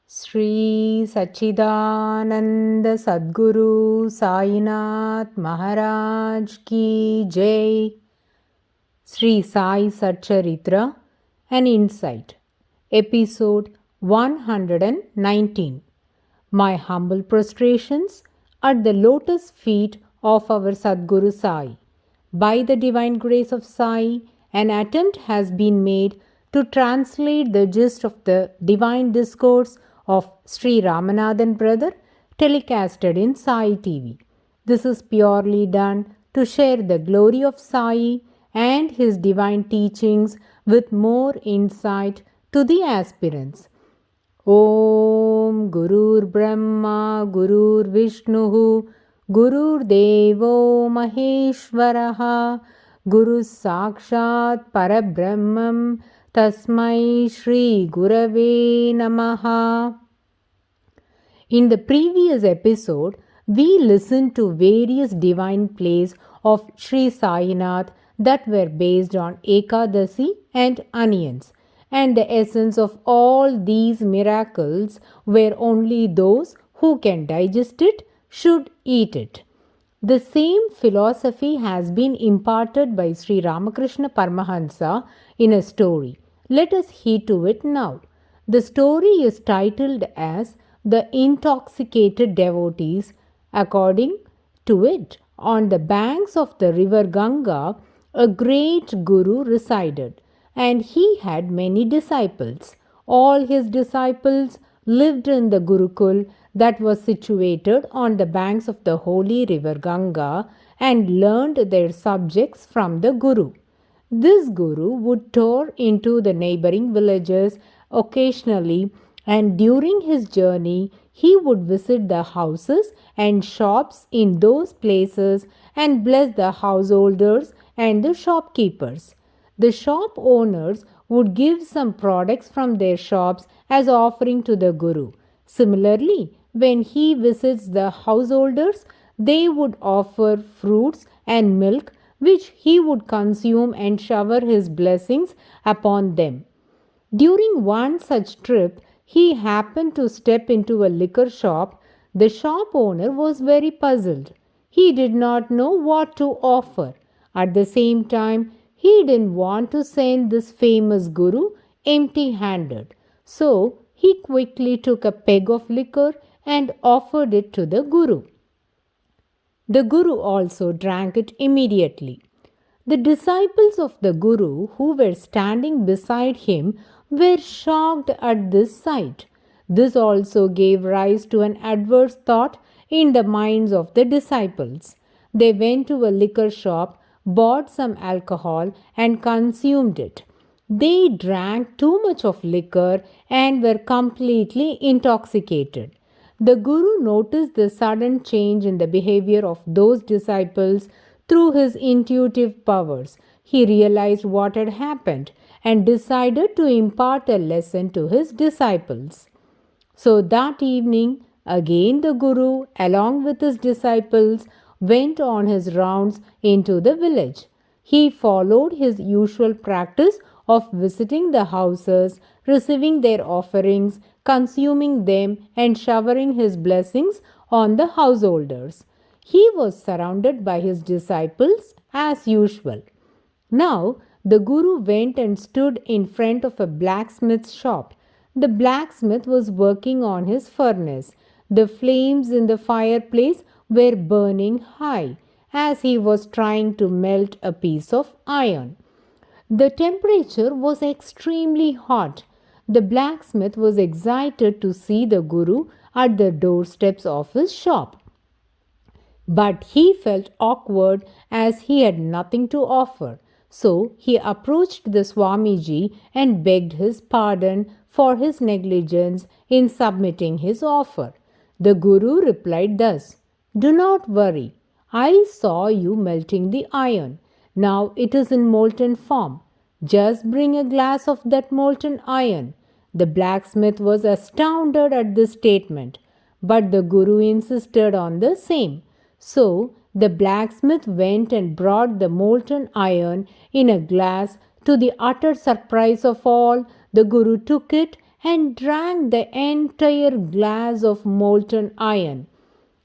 Sri Sachidananda Sadguru Sainath Maharaj Ki Jai. Sri Sai Satcharitra, an Insight, Episode 119. My humble prostrations at the lotus feet of our Sadguru Sai. By the divine grace of Sai, an attempt has been made to translate the gist of the divine discourse of Sri Ramanathan Brother telecasted in Sai TV. This is purely done to share the glory of Sai and his divine teachings with more insight to the aspirants. Om Gurur Brahma Gurur Vishnu Gurur Devo Maheshwaraha Guru Sakshat Parabrahmam Tasmai Shri Gurave Namaha. In the previous episode, we listened to various divine plays of Sri Sainath that were based on Ekadasi and onions, and the essence of all these miracles were only those who can digest it should eat it. The same philosophy has been imparted by Sri Ramakrishna Paramahansa in a story. Let us heed to it now. The story is titled as The Intoxicated Devotees. According to it, on the banks of the river Ganga, a great guru resided, and he had many disciples. All his disciples lived in the Gurukul that was situated on the banks of the holy river Ganga and learned their subjects from the Guru. This Guru would tour into the neighboring villages occasionally, and during his journey, he would visit the houses and shops in those places and bless the householders and the shopkeepers. The shop owners would give some products from their shops as offering to the Guru. Similarly, when he visits the householders, they would offer fruits and milk which he would consume and shower his blessings upon them. During one such trip, he happened to step into a liquor shop. The shop owner was very puzzled. He did not know what to offer. At the same time, he didn't want to send this famous guru empty handed. So he quickly took a peg of liquor and offered it to the guru. The Guru also drank it immediately. The disciples of the Guru who were standing beside him were shocked at this sight. This also gave rise to an adverse thought in the minds of the disciples. They went to a liquor shop, bought some alcohol, and consumed it. They drank too much of liquor and were completely intoxicated. The Guru noticed the sudden change in the behavior of those disciples through his intuitive powers. He realized what had happened and decided to impart a lesson to his disciples. So that evening, again the Guru, along with his disciples, went on his rounds into the village. He followed his usual practice of visiting the houses, receiving their offerings, consuming them, and showering his blessings on the householders. He was surrounded by his disciples as usual. Now the Guru went and stood in front of a blacksmith's shop. The blacksmith was working on his furnace. The flames in the fireplace were burning high as he was trying to melt a piece of iron. The temperature was extremely hot. The blacksmith was excited to see the Guru at the doorsteps of his shop. But he felt awkward as he had nothing to offer. So he approached the Swamiji and begged his pardon for his negligence in submitting his offer. The Guru replied thus: "Do not worry. I saw you melting the iron. Now it is in molten form. Just bring a glass of that molten iron." The blacksmith was astounded at this statement, but the Guru insisted on the same. So the blacksmith went and brought the molten iron in a glass. To the utter surprise of all, the Guru took it and drank the entire glass of molten iron.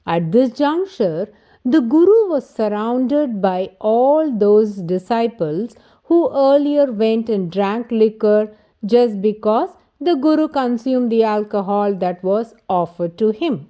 At this juncture, the Guru was surrounded by all those disciples who earlier went and drank liquor just because the Guru consumed the alcohol that was offered to him.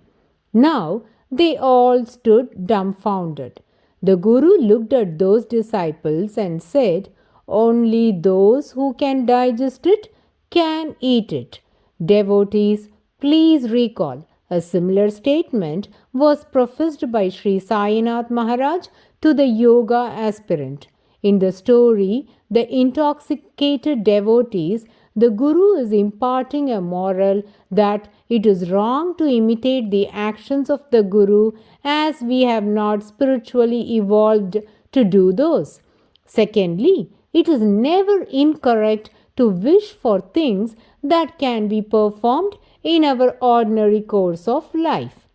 Now they all stood dumbfounded. The Guru looked at those disciples and said, "Only those who can digest it can eat it." Devotees, please recall a similar statement was professed by Sri Sainath Maharaj to the yoga aspirant. In the story, the intoxicated devotees, the Guru is imparting a moral that it is wrong to imitate the actions of the Guru as we have not spiritually evolved to do those. Secondly, it is never incorrect to wish for things that can be performed in our ordinary course of life.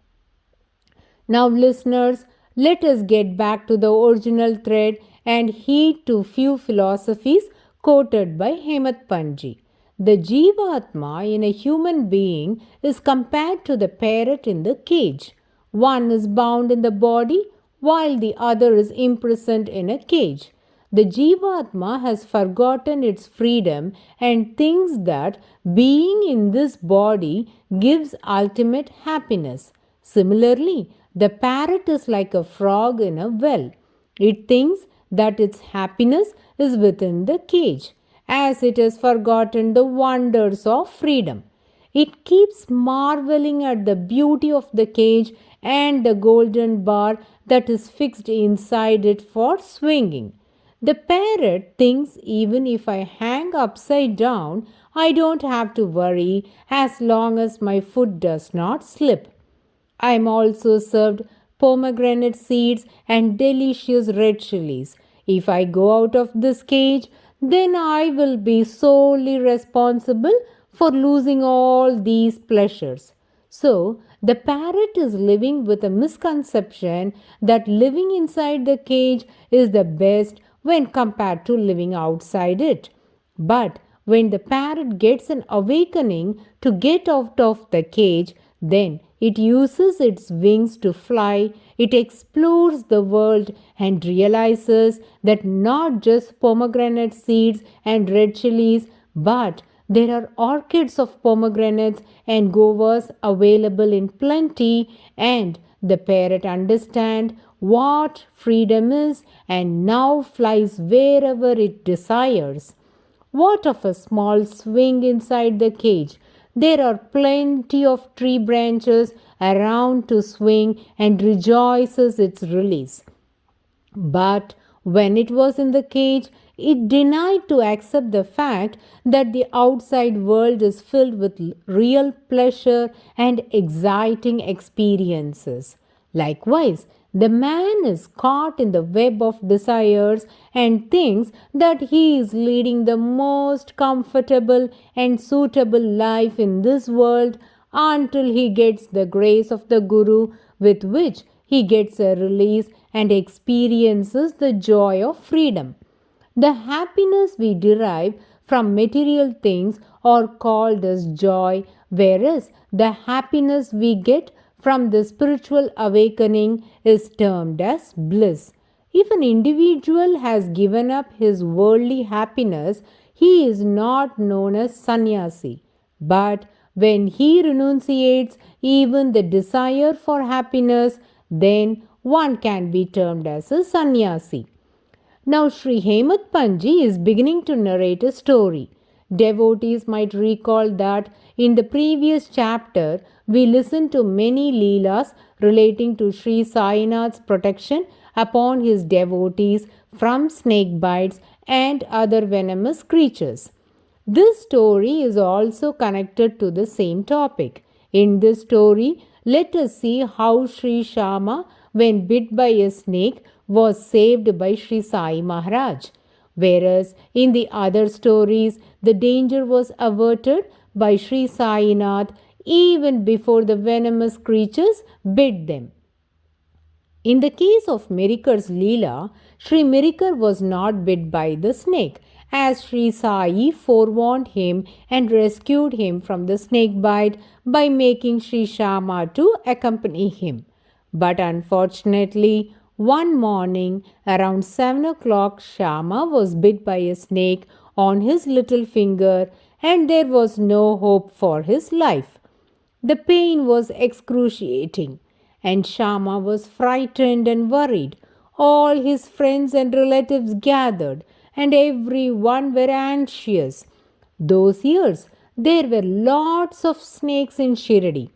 Now, listeners, let us get back to the original thread and heed to few philosophies quoted by Hemant Panji. The Jivatma in a human being is compared to the parrot in the cage. One is bound in the body while the other is imprisoned in a cage. The Jivatma has forgotten its freedom and thinks that being in this body gives ultimate happiness. Similarly, the parrot is like a frog in a well. It thinks that its happiness is within the cage, as it has forgotten the wonders of freedom. It keeps marveling at the beauty of the cage and the golden bar that is fixed inside it for swinging. The parrot thinks even if I hang upside down, I don't have to worry as long as my foot does not slip. I am also served pomegranate seeds and delicious red chilies. If I go out of this cage, then I will be solely responsible for losing all these pleasures. So, the parrot is living with a misconception that living inside the cage is the best when compared to living outside it. But when the parrot gets an awakening to get out of the cage, then it uses its wings to fly, it explores the world and realizes that not just pomegranate seeds and red chilies, but there are orchids of pomegranates and govas available in plenty, and the parrot understands what freedom is and now flies wherever it desires. What of a small swing inside the cage? There are plenty of tree branches around to swing and rejoices its release. But when it was in the cage, it denied to accept the fact that the outside world is filled with real pleasure and exciting experiences. Likewise, the man is caught in the web of desires and thinks that he is leading the most comfortable and suitable life in this world until he gets the grace of the Guru, with which he gets a release and experiences the joy of freedom. The happiness we derive from material things are called as joy, whereas the happiness we get from the spiritual awakening is termed as bliss. If an individual has given up his worldly happiness, he is not known as sannyasi. But when he renunciates even the desire for happiness, then one can be termed as a sannyasi. Now, Sri Hemant Panji is beginning to narrate a story. Devotees might recall that in the previous chapter, we listened to many leelas relating to Sri Sainath's protection upon his devotees from snake bites and other venomous creatures. This story is also connected to the same topic. In this story, let us see how Sri Shama, when bit by a snake, was saved by Sri Sai Maharaj. Whereas in the other stories, the danger was averted by Sri Sainath even before the venomous creatures bit them. In the case of Mirikar's Leela, Sri Mirikar was not bit by the snake. as Sri Sai forewarned him and rescued him from the snake bite by making Sri Shama to accompany him. But unfortunately, one morning around 7 o'clock, Shama was bit by a snake on his little finger, and there was no hope for his life. The pain was excruciating, and Shama was frightened and worried. All his friends and relatives gathered, and everyone were anxious. Those years, there were lots of snakes in Shirdi.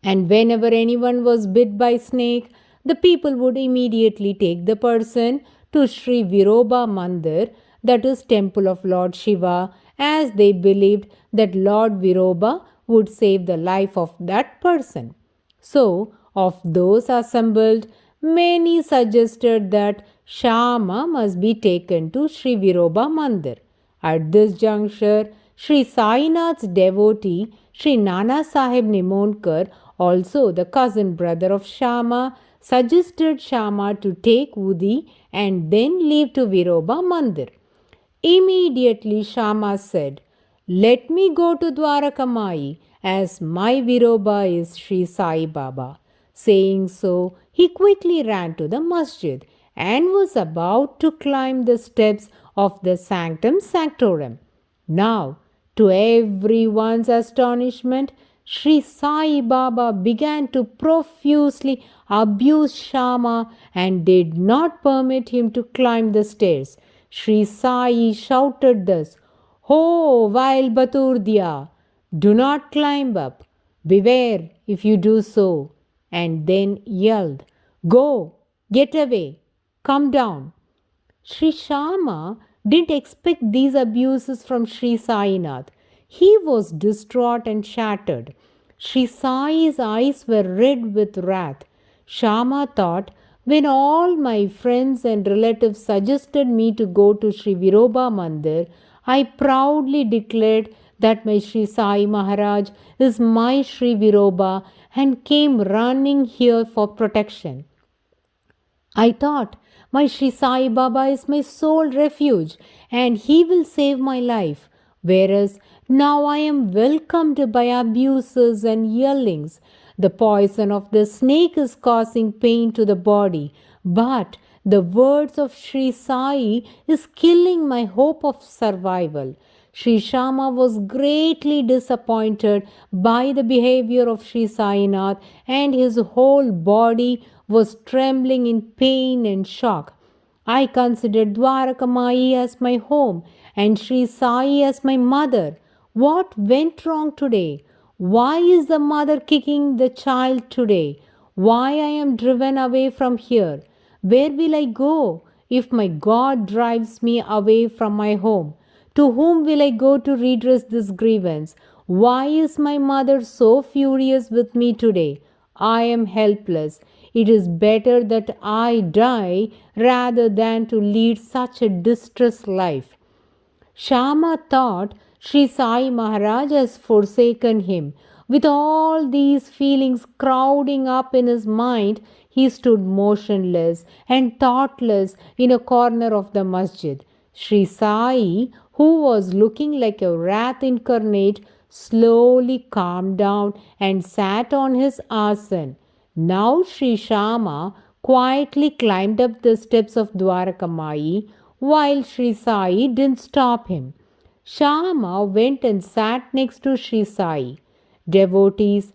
And whenever anyone was bit by snake, the people would immediately take the person to Sri Viroba Mandir, that is temple of Lord Shiva, as they believed that Lord Viroba would save the life of that person. So, of those assembled, many suggested that Shama must be taken to Sri Viroba Mandir. At this juncture, Sri Sainath's devotee, Sri Nana Sahib Nimonkar, also the cousin brother of Shama, suggested Shama to take Udi and then leave to Viroba Mandir. Immediately Shama said, "Let me go to Dwarakamai, as my Viroba is Sri Sai Baba." Saying so, he quickly ran to the masjid and was about to climb the steps of the sanctum sanctorum. Now, to everyone's astonishment, Sri Sai Baba began to profusely abuse Shama and did not permit him to climb the stairs. Sri Sai shouted thus, "Ho, vile Baturdia, do not climb up. Beware if you do so." And then yelled, "Go, get away, come down." Sri Shama didn't expect these abuses from Sri Sainath. He was distraught and shattered. Sri Sai's eyes were red with wrath. Shama thought, when all my friends and relatives suggested me to go to Sri Viroba Mandir, I proudly declared that my Sri Sai Maharaj is my Sri Viroba and came running here for protection. I thought my Sri Sai Baba is my sole refuge and he will save my life. Whereas now I am welcomed by abuses and yellings. The poison of the snake is causing pain to the body, but the words of Sri Sai is killing my hope of survival. Sri Shama was greatly disappointed by the behavior of Sri Sainath, and his whole body was trembling in pain and shock. I considered Dwarakamai as my home and Sri Sai as my mother. What went wrong today? Why is the mother kicking the child today? Why I am driven away from here? Where will I go if my God drives me away from my home? To whom will I go to redress this grievance? Why is my mother so furious with me today? I am helpless. It is better that I die rather than to lead such a distressed life. Shama thought Sri Sai Maharaj has forsaken him. With all these feelings crowding up in his mind, he stood motionless and thoughtless in a corner of the masjid. Sri Sai, who was looking like a wrath incarnate, slowly calmed down and sat on his asan. Now Sri Shama quietly climbed up the steps of Dwarakamai while Sri Sai didn't stop him. Shama went and sat next to Sri Sai. Devotees,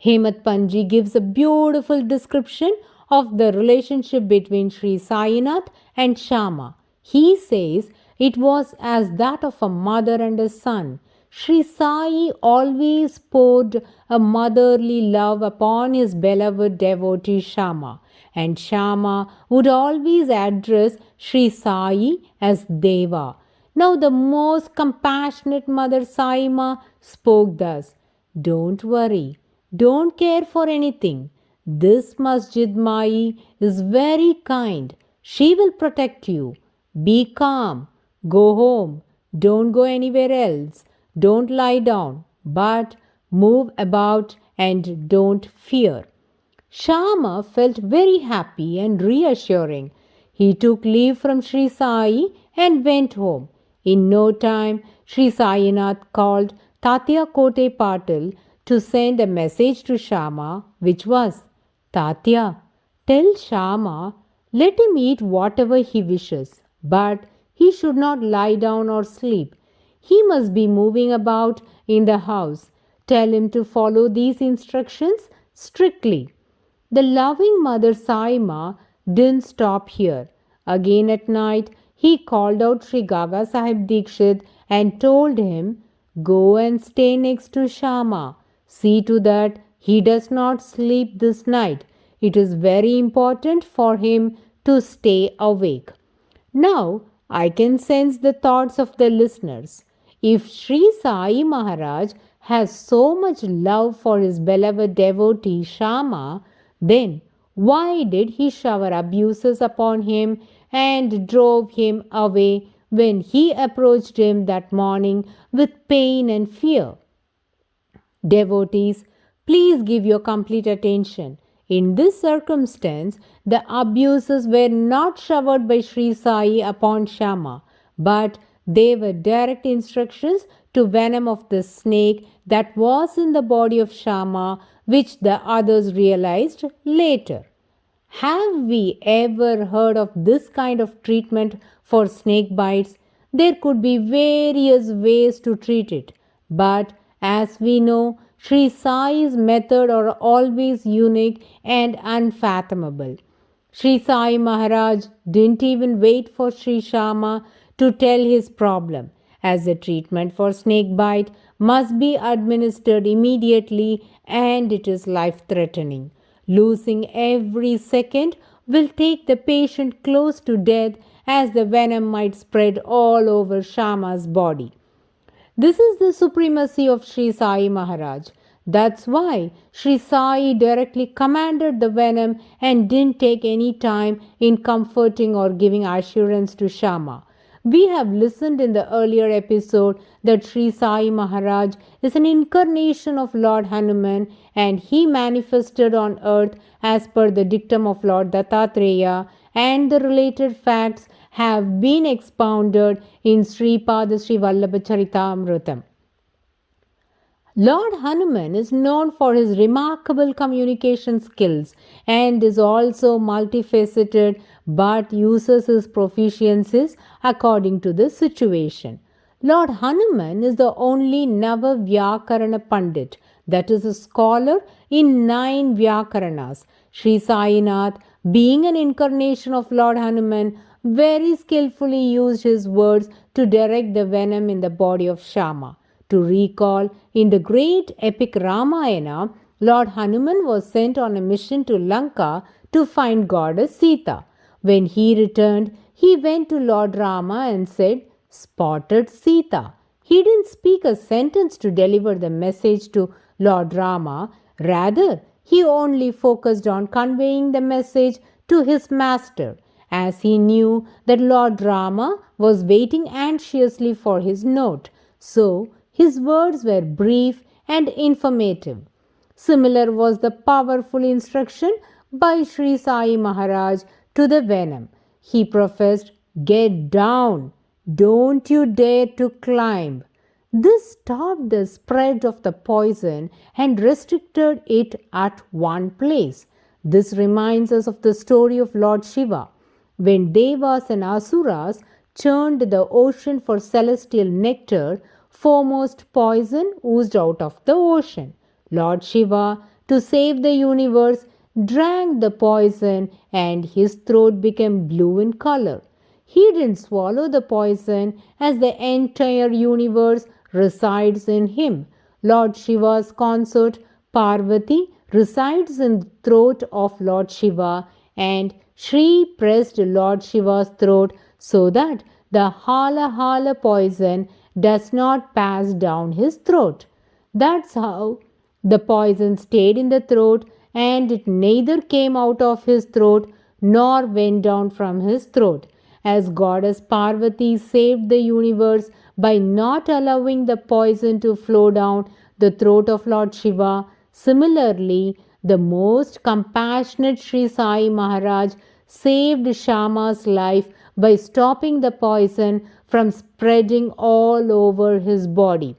Hemat Panji gives a beautiful description of the relationship between Sri Sainath and Shama. He says it was as that of a mother and a son. Sri Sai always poured a motherly love upon his beloved devotee Shama, and Shama would always address Sri Sai as Deva. Now the most compassionate mother Saima spoke thus, "Don't worry. Don't care for anything. This Masjid Mai is very kind. She will protect you. Be calm. Go home. Don't go anywhere else. Don't lie down, but move about and don't fear." Shama felt very happy and reassuring. He took leave from Sri Sai and went home. In no time, Sri Sainath called Tatya Kote Patil to send a message to Shama, which was, Tatya, tell Shama, let him eat whatever he wishes, but he should not lie down or sleep. He must be moving about in the house. Tell him to follow these instructions strictly. The loving mother Saima didn't stop here. Again at night, he called out Sri Gaga Sahib Dikshit and told him, Go and stay next to Shama. See to that he does not sleep this night. It is very important for him to stay awake. Now I can sense the thoughts of the listeners. If Sri Sai Maharaj has so much love for his beloved devotee Shama, then why did he shower abuses upon him and drove him away when he approached him that morning with pain and fear? Devotees, please give your complete attention. In this circumstance, the abuses were not showered by Sri Sai upon Shama, but they were direct instructions to venom of the snake that was in the body of Shama, which the others realized later. Have we ever heard of this kind of treatment for snake bites? There could be various ways to treat it, but as we know, Sri Sai's methods are always unique and unfathomable. Sri Sai Maharaj didn't even wait for Sri Shama to tell his problem, as the treatment for snake bite must be administered immediately and it is life threatening. Losing every second will take the patient close to death as the venom might spread all over Shama's body. This is the supremacy of Sri Sai Maharaj. That's why Sri Sai directly commanded the venom and didn't take any time in comforting or giving assurance to Shama. We have listened in the earlier episode that Sri Sai Maharaj is an incarnation of Lord Hanuman and he manifested on earth as per the dictum of Lord Dattatreya, and the related facts have been expounded in Sri Pada Sri Vallabha Charitamrita. Lord Hanuman is known for his remarkable communication skills and is also multifaceted but uses his proficiencies according to the situation. Lord Hanuman is the only Nava Vyakarana Pandit, that is a scholar in 9 Vyakaranas. Sri Sainath, being an incarnation of Lord Hanuman, very skillfully used his words to direct the venom in the body of Shama. To recall, in the great epic Ramayana, Lord Hanuman was sent on a mission to Lanka to find goddess Sita. When he returned, he went to Lord Rama and said, Spotted Sita. He didn't speak a sentence to deliver the message to Lord Rama. Rather, he only focused on conveying the message to his master, as he knew that Lord Rama was waiting anxiously for his note. So, his words were brief and informative. Similar was the powerful instruction by Sri Sai Maharaj to the venom. He professed, Get down, don't you dare to climb. This stopped the spread of the poison and restricted it at one place. This reminds us of the story of Lord Shiva. When Devas and Asuras churned the ocean for celestial nectar, foremost poison oozed out of the ocean. Lord Shiva, to save the universe, drank the poison and his throat became blue in color. He didn't swallow the poison as the entire universe resides in him. Lord Shiva's consort Parvati resides in the throat of Lord Shiva, and Shri pressed Lord Shiva's throat so that the hala hala poison does not pass down his throat. That's how the poison stayed in the throat, and it neither came out of his throat nor went down from his throat. As goddess Parvati saved the universe by not allowing the poison to flow down the throat of Lord Shiva, similarly, the most compassionate Sri Sai Maharaj saved Shama's life by stopping the poison from spreading all over his body.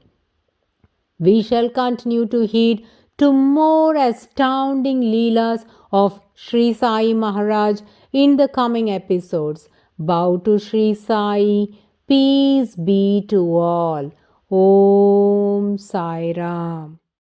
We shall continue to heed to more astounding Leelas of Sri Sai Maharaj in the coming episodes. Bow to Sri Sai. Peace be to all. Om Sai Ram.